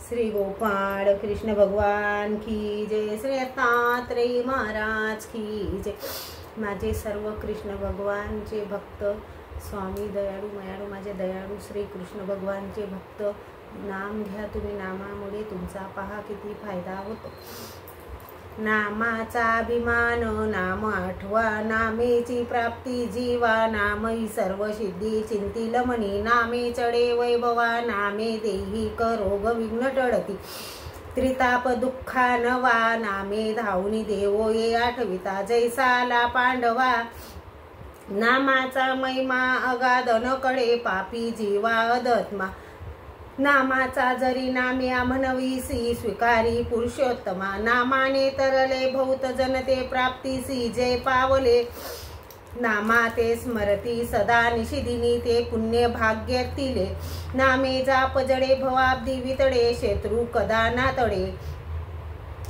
श्री गोपाळ कृष्ण भगवान की जय, श्री दत्तात्रेय महाराज की जय। माझे सर्व कृष्ण भगवानचे भक्त, स्वामी दयाळू मयाळू माझे दयाळू श्री कृष्ण भगवानचे भक्त, नाम घ्या तुम्ही, नामामुळे तुमचा पहा किती फायदा होतो। नामाचा अभिमान नाम आठवा, नामेची प्राप्ती जीवा, नामही सर्व सिद्धी चिंतिल मनी, नामे चढे वैभवा, नामे देही करोग विघ्न टळती, त्रिताप दुःखा नवा, नामे धावनी देवो ये आठविता, जैसाला पांडवा, नामाचा महिमा अगाध न कळे, पापी जीवा अधत्मा, नामाचा जरी नामे म्हणवीसी, स्वीकारी पुरुषोत्तमा, नामाने तरले भौत जनते प्राप्तीसी, जय पावले, नामा ते स्मरती सदा निशिदिनी, ते पुण्य भाग्यतिले, नामे जाप जडे भवाब्दी वितडे, शत्रू कदा ना तडे,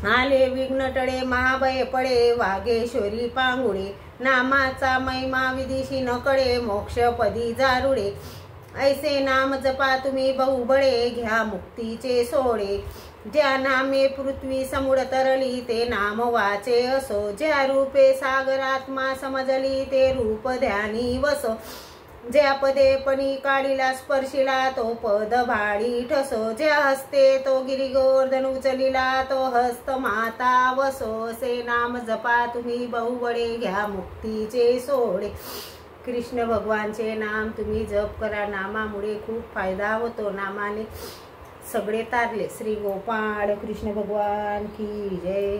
आले विघ्न टळे महाभय पडे, वागेश्वरी पांगुडे, नामाचा महिमा विदिशी न कळे, मोक्षपदी जारुडे, ऐसे नाम जपा तुम्ही बहुबळे, घ्या मुक्तीचे सोडे, ज्या नामे पृथ्वी समुड तरली, ते नाम वाचे असो, ज्या रूपे सागरात्मा समजली, ते रूप ध्यानी वसो, ज्या पदे पणी काढीला स्पर्शिला, तो पद भाडी ठसो, ज्या हस्ते तो गिरिगोर्धन उचलिला, तो हस्त माता वसो, असे नाम जपा तुम्ही बहुबळे, घ्या मुक्तीचे सोडे। कृष्ण भगवानचे नाम तुम्ही जप करा, नामामुळे खूप फायदा होतो, नामाने सगळे तारले। श्री गोपाळ कृष्ण भगवान की जय।